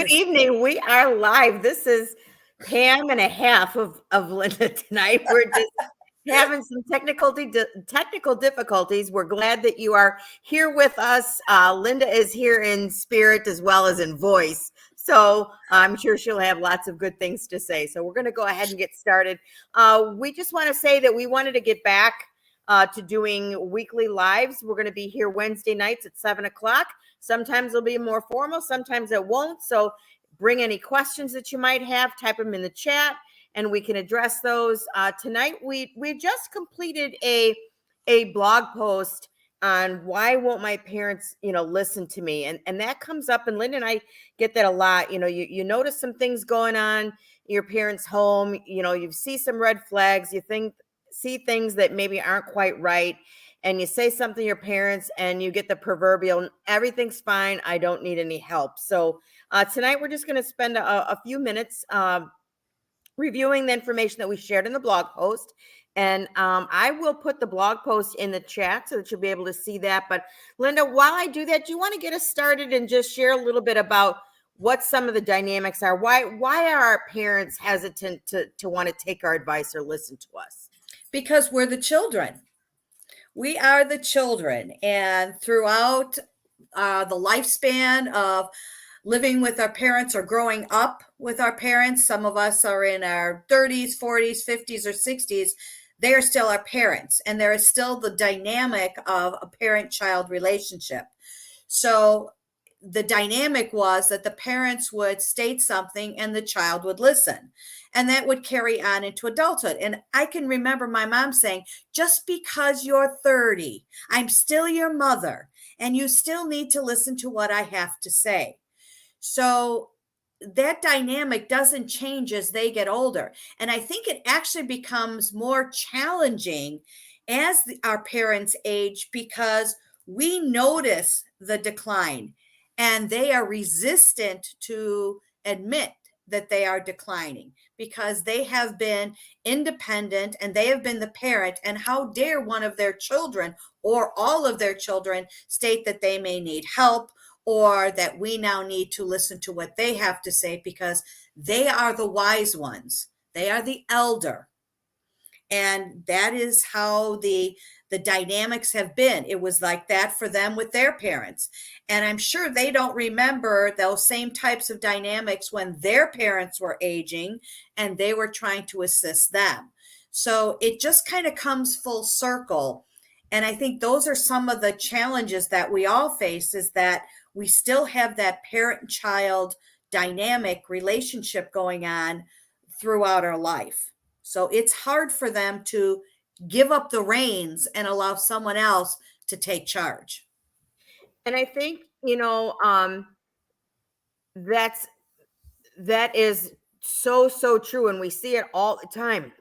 evening. We are live. This is Pam and a half of Linda tonight. We're just having some technical difficulties. We're glad that you are here with us. Linda is here in spirit as well as in voice. So I'm sure she'll have lots of good things to say. So we're going to go ahead and get started. We just want to say that we wanted to get back to doing weekly lives. We're going to be here Wednesday nights at 7 o'clock. Sometimes it'll be more formal, sometimes it won't. So bring any questions that you might have, type them in the chat, and we can address those. Tonight, we just completed a blog post on why won't my parents, listen to me? And that comes up, and Linda and I get that a lot. You notice some things going on in your parents' home. You see some red flags. See things that maybe aren't quite right, and you say something to your parents and you get the proverbial, everything's fine, I don't need any help. So tonight we're just going to spend a few minutes reviewing the information that we shared in the blog post. And I will put the blog post in the chat so that you'll be able to see that. But Linda, while I do that, do you want to get us started and just share a little bit about what some of the dynamics are? Why are our parents hesitant to want to take our advice or listen to us? Because we're the children. We are the children. And throughout the lifespan of living with our parents or growing up with our parents, some of us are in our 30s, 40s, 50s, or 60s. They are still our parents. And there is still the dynamic of a parent-child relationship. So the dynamic was that the parents would state something and the child would listen. And that would carry on into adulthood. And I can remember my mom saying, just because you're 30, I'm still your mother, and you still need to listen to what I have to say. So that dynamic doesn't change as they get older. And I think it actually becomes more challenging as our parents age, because we notice the decline and they are resistant to admit that they are declining because they have been independent and they have been the parent. And how dare one of their children or all of their children state that they may need help, or that we now need to listen to what they have to say because they are the wise ones. They are the elder. And that is how the dynamics have been. It was like that for them with their parents. And I'm sure they don't remember those same types of dynamics when their parents were aging and they were trying to assist them. So it just kind of comes full circle. And I think those are some of the challenges that we all face, is that we still have that parent-child dynamic relationship going on throughout our life. So it's hard for them to give up the reins and allow someone else to take charge. And I think, that is so true. And we see it all the time.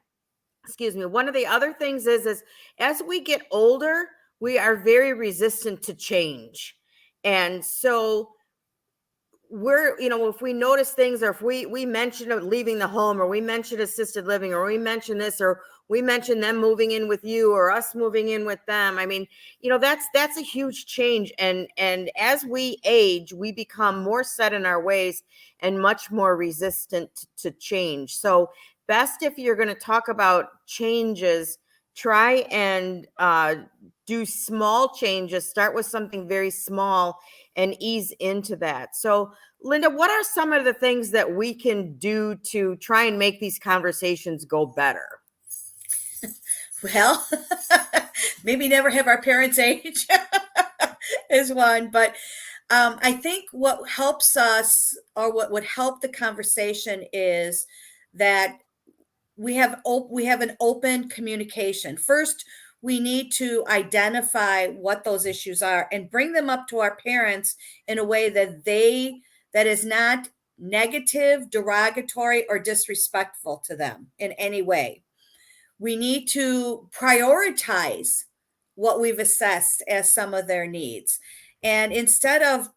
Excuse me. One of the other things is as we get older, we are very resistant to change. And so we're, if we notice things, or if we mention leaving the home, or we mention assisted living, or we mention this, or we mention them moving in with you, or us moving in with them. I mean, that's a huge change. And as we age, we become more set in our ways and much more resistant to change. So best, if you're going to talk about changes, try and do small changes. Start with something very small and ease into that. So, Linda, what are some of the things that we can do to try and make these conversations go better? Well, maybe never have our parents age is one, but I think what helps us, or what would help the conversation, is that we have an open communication. First, we need to identify what those issues are and bring them up to our parents in a way that is not negative, derogatory, or disrespectful to them in any way. We need to prioritize what we've assessed as some of their needs. And instead of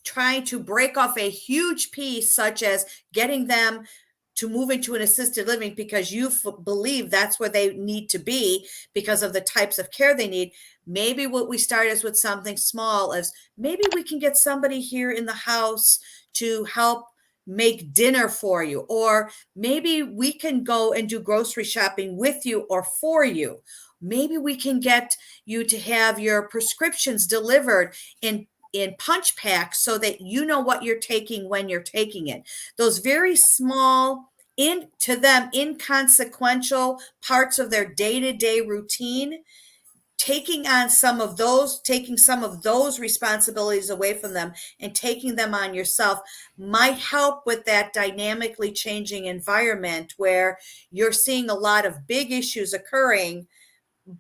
trying to break off a huge piece, such as getting them to move into an assisted living because you believe that's where they need to be because of the types of care they need, maybe what we start is with something small, as maybe we can get somebody here in the house to help make dinner for you, or maybe we can go and do grocery shopping with you or for you. Maybe we can get you to have your prescriptions delivered in punch packs so that you know what you're taking when you're taking it. Those very small, in to them inconsequential parts of their day-to-day routine, taking some of those responsibilities away from them and taking them on yourself might help with that dynamically changing environment where you're seeing a lot of big issues occurring,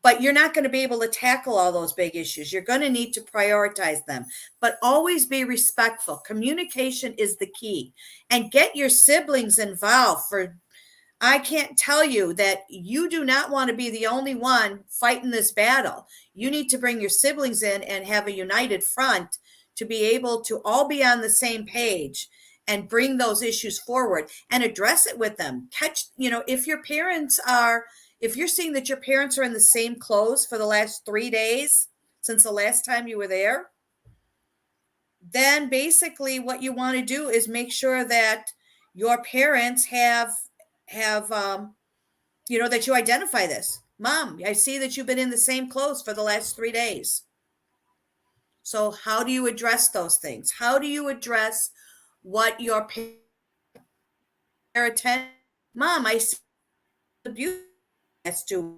but you're not going to be able to tackle all those big issues. You're going to need to prioritize them, but always be respectful. Communication is the key, and get your siblings involved. I can't tell you that you do not want to be the only one fighting this battle. You need to bring your siblings in and have a united front to be able to all be on the same page and bring those issues forward and address it with them. If you're seeing that your parents are in the same clothes for the last 3 days since the last time you were there, then basically what you want to do is make sure that your parents have that you identify this. Mom, I see that you've been in the same clothes for the last 3 days. So how do you address those things? How do you address what your parents attend? Mom, I see the beauty that's to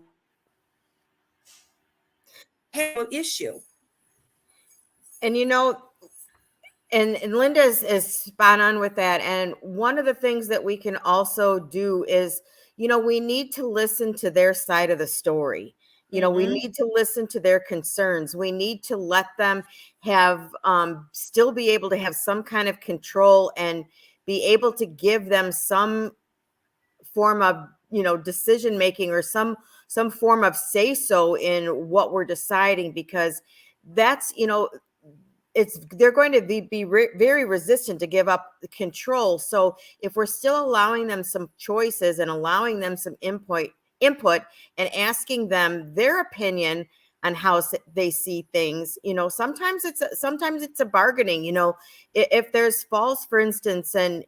have an issue. And and Linda is spot on with that. And one of the things that we can also do is, we need to listen to their side of the story. We need to listen to their concerns. We need to let them have still be able to have some kind of control and be able to give them some form of decision making or some form of say so in what we're deciding, because that's they're going to be very resistant to give up the control. So if we're still allowing them some choices and allowing them some input and asking them their opinion on how they see things, sometimes it's a bargaining. If there's falls, for instance, and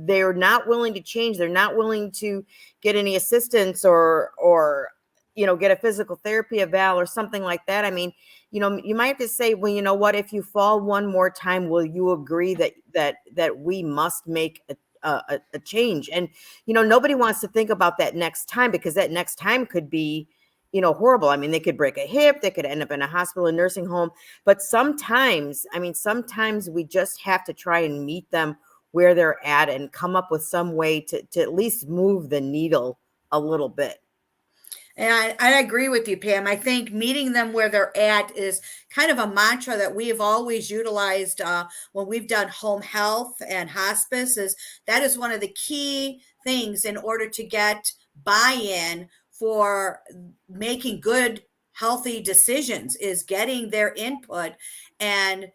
they're not willing to change, they're not willing to get any assistance or get a physical therapy eval or something like that. I mean, you might have to say, well, you know what, if you fall one more time, will you agree that we must make a change? And, nobody wants to think about that next time, because that next time could be, horrible. I mean, they could break a hip, they could end up in a hospital, a nursing home. But sometimes we just have to try and meet them where they're at and come up with some way to at least move the needle a little bit. And I agree with you, Pam. I think meeting them where they're at is kind of a mantra that we have always utilized when we've done home health and hospice. That is one of the key things in order to get buy-in for making good, healthy decisions, is getting their input and,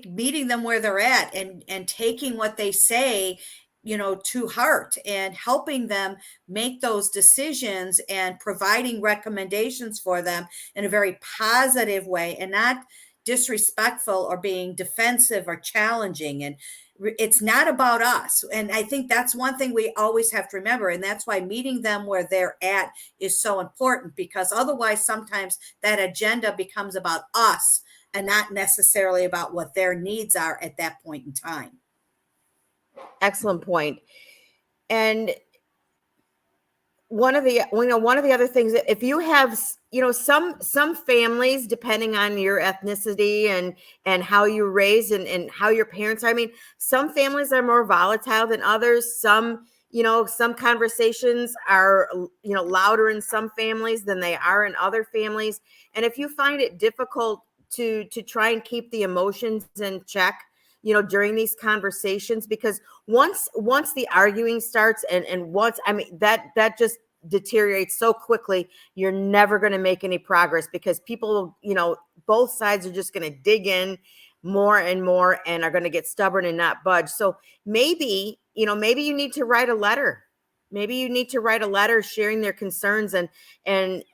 meeting them where they're at and taking what they say to heart and helping them make those decisions and providing recommendations for them in a very positive way and not disrespectful or being defensive or challenging. And it's not about us. And I think that's one thing we always have to remember. And that's why meeting them where they're at is so important, because otherwise sometimes that agenda becomes about us and not necessarily about what their needs are at that point in time. Excellent point. And one of the other things, that if you have, some families, depending on your ethnicity and how you're raised and how your parents are, I mean, some families are more volatile than others. Some conversations are, louder in some families than they are in other families. And if you find it difficult to try and keep the emotions in check, during these conversations, because once the arguing starts and once, I mean, that just deteriorates so quickly, you're never going to make any progress, because people, both sides are just going to dig in more and more and are going to get stubborn and not budge. So maybe you need to write a letter. Maybe you need to write a letter sharing their concerns and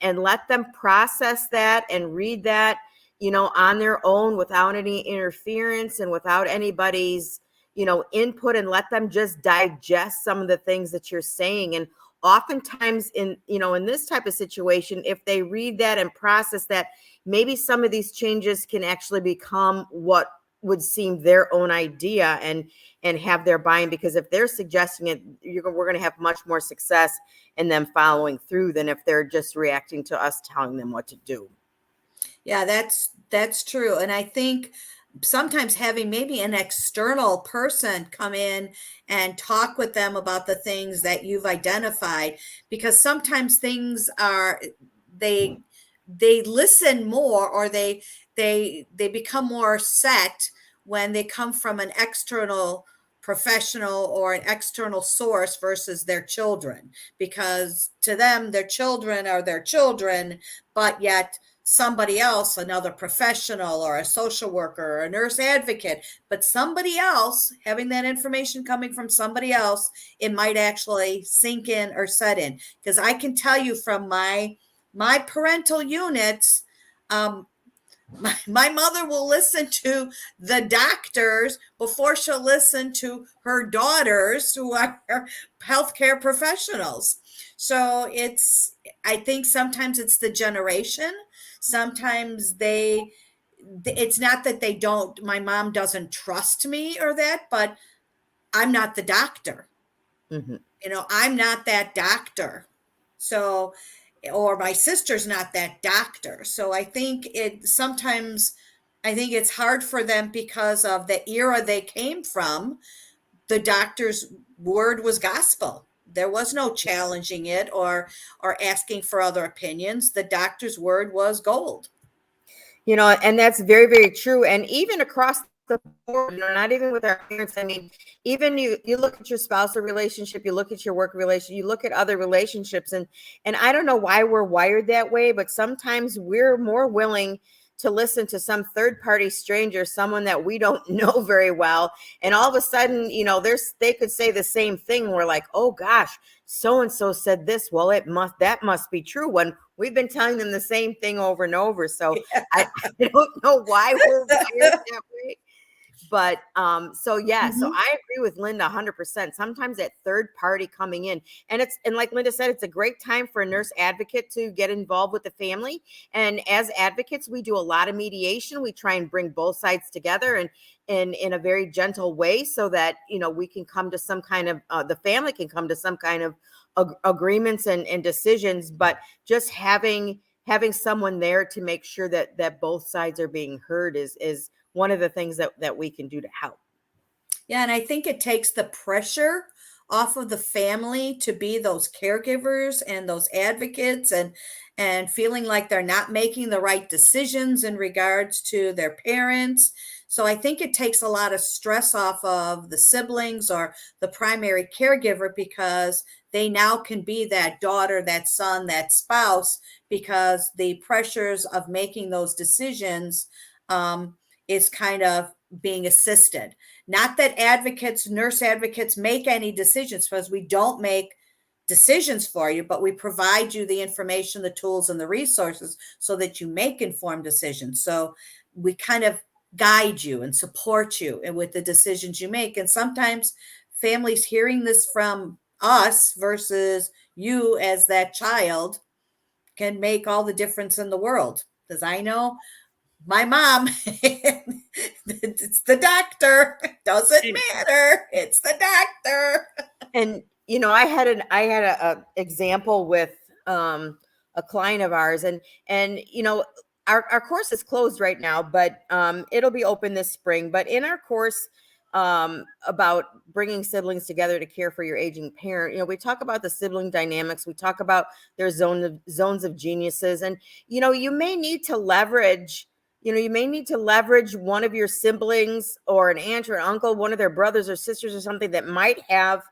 let them process that and read that, on their own, without any interference and without anybody's, input and let them just digest some of the things that you're saying. And oftentimes in this type of situation, if they read that and process that, maybe some of these changes can actually become what would seem their own idea and have their buy-in, because if they're suggesting it, we're going to have much more success in them following through than if they're just reacting to us telling them what to do. Yeah, that's true. And I think sometimes having maybe an external person come in and talk with them about the things that you've identified, because sometimes things are they listen more, or they become more set when they come from an external professional or an external source versus their children, because to them their children are their children, but yet somebody else, another professional or a social worker or a nurse advocate, but somebody else having that information coming from somebody else, it might actually sink in or set in. Because I can tell you from my parental units, my mother will listen to the doctors before she'll listen to her daughters, who are healthcare professionals. So I think sometimes it's the generation. Sometimes it's not that my mom doesn't trust me or that, but I'm not the doctor. Mm-hmm. I'm not that doctor. So, or my sister's not that doctor. So I think sometimes I think it's hard for them because of the era they came from. The doctor's word was gospel. There was no challenging it or asking for other opinions. The doctor's word was gold. And that's very, very true. And even across the board, not even with our parents. I mean, even you look at your spousal relationship, you look at your work relationship, you look at other relationships, and I don't know why we're wired that way, but sometimes we're more willing to listen to some third party stranger, someone that we don't know very well. And all of a sudden, they could say the same thing. We're like, oh gosh, so-and-so said this. Well, that must be true, when we've been telling them the same thing over and over. So I don't know why we're wired that way. But so yeah, so I agree with Linda 100%. Sometimes that third party coming in, and like Linda said, it's a great time for a nurse advocate to get involved with the family. And as advocates, we do a lot of mediation. We try and bring both sides together and in a very gentle way, so that we can come to some kind of the family can come to some kind of agreements and decisions. But just having someone there to make sure that both sides are being heard is one of the things that we can do to help. Yeah, and I think it takes the pressure off of the family to be those caregivers and those advocates, and feeling like they're not making the right decisions in regards to their parents. So I think it takes a lot of stress off of the siblings or the primary caregiver, because they now can be that daughter, that son, that spouse, because the pressures of making those decisions is kind of being assisted. Not that nurse advocates make any decisions, because we don't make decisions for you, but we provide you the information, the tools, and the resources so that you make informed decisions. So we kind of guide you and support you with the decisions you make. And sometimes families hearing this from us versus you as that child can make all the difference in the world. Because I know my mom, it's the doctor. Doesn't matter. It's the doctor. And I had a example with a client of ours, and our course is closed right now, but it'll be open this spring. But in our course about bringing siblings together to care for your aging parent, we talk about the sibling dynamics. We talk about their zones of geniuses, and you may need to leverage. You may need to leverage one of your siblings or an aunt or an uncle, one of their brothers or sisters or something that might have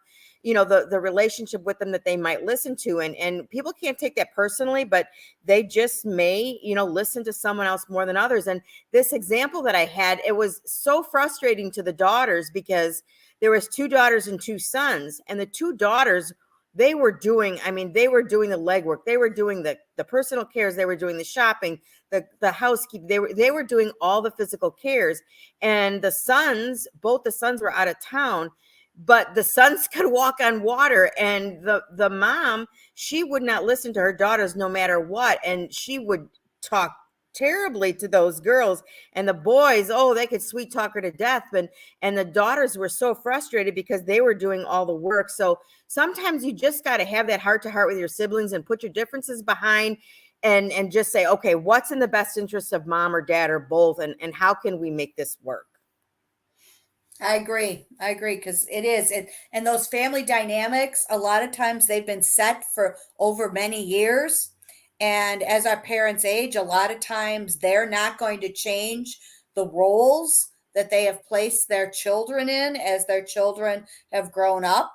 the relationship with them that they might listen to, and people can't take that personally, but they just may listen to someone else more than others. And this example that I had, it was so frustrating to the daughters, because there was 2 daughters and 2 sons, and the 2 daughters, they were doing, I mean, they were doing the legwork. They were doing the personal cares. They were doing the shopping, the housekeeping. They were doing all the physical cares. And both the sons were out of town, but the sons could walk on water. And the mom, she would not listen to her daughters no matter what. And she would talk terribly to those girls, and the boys, oh, they could sweet talk her to death. And the daughters were so frustrated because they were doing all the work. So sometimes you just got to have that heart to heart with your siblings and put your differences behind, and just say, okay, what's in the best interest of mom or dad or both, and how can we make this work? I agree. I agree because it is. And those family dynamics, a lot of times they've been set for over many years. And as our parents age, a lot of times they're not going to change the roles that they have placed their children in as their children have grown up,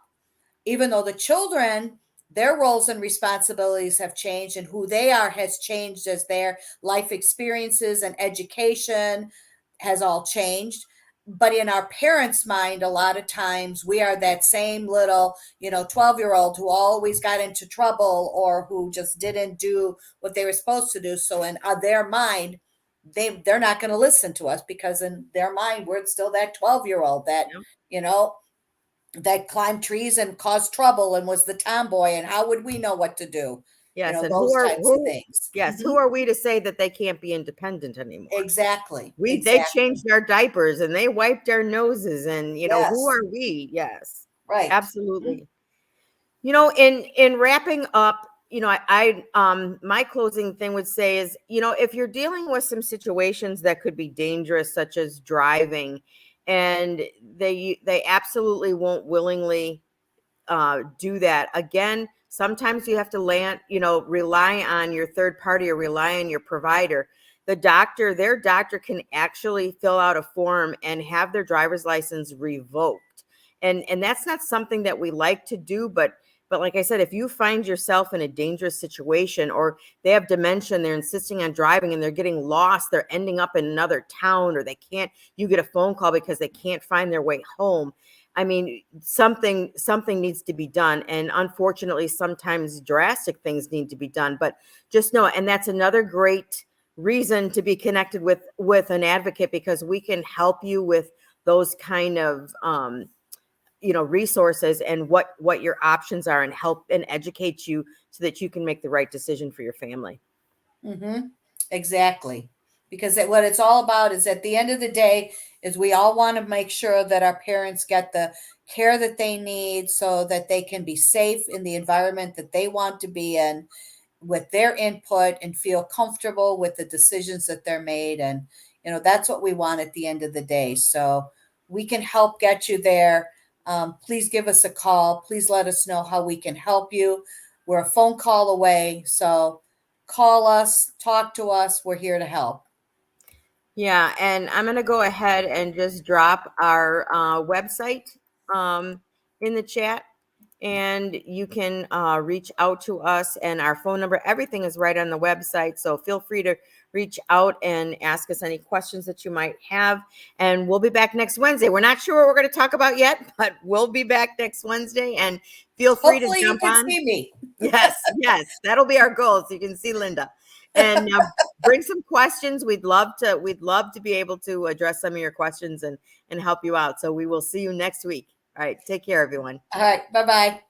even though the children, their roles and responsibilities have changed and who they are has changed as their life experiences and education has all changed. But in our parents' mind, a lot of times we are that same little, 12-year-old who always got into trouble or who just didn't do what they were supposed to do. So in their mind, they're not going to listen to us because in their mind, we're still that 12-year-old that, Yeah. you know, that climbed trees and caused trouble and was the tomboy. And how would we know what to do? Yes. And Those types of things. yes, who are we to say that they can't be independent anymore? Exactly. They Exactly. changed our diapers and they wiped our noses, and who Yes. are we? Yes, Right. absolutely. In wrapping up, my closing thing would say is, if you're dealing with some situations that could be dangerous, such as driving, and they absolutely won't willingly do that. Again, sometimes you have to rely on your third party or rely on your provider. Their doctor can actually fill out a form and have their driver's license revoked. And that's not something that we like to do, but like I said, if you find yourself in a dangerous situation, or they have dementia and they're insisting on driving and they're getting lost, they're ending up in another town, or you get a phone call because they can't find their way home. I mean, something needs to be done. And unfortunately, sometimes drastic things need to be done. But just know, and that's another great reason to be connected with an advocate, because we can help you with those kind of resources, and what your options are, and help and educate you so that you can make the right decision for your family. Mm-hmm. Exactly. Because what it's all about is, at the end of the day, is we all want to make sure that our parents get the care that they need so that they can be safe in the environment that they want to be in, with their input, and feel comfortable with the decisions that they're made. And, that's what we want at the end of the day. So we can help get you there. Please give us a call. Please let us know how we can help you. We're a phone call away. So call us, talk to us. We're here to help. Yeah, and I'm going to go ahead and just drop our website in the chat, and you can reach out to us, and our phone number. Everything is right on the website, so feel free to reach out and ask us any questions that you might have. And we'll be back next Wednesday. We're not sure what we're going to talk about yet, but we'll be back next Wednesday, and feel free to Hopefully you jump can on. see me. Yes, that'll be our goal, so you can see Linda. And bring some questions. We'd love to be able to address some of your questions and help you out. So we will see you next week. All right, take care, everyone. All right. Bye-bye.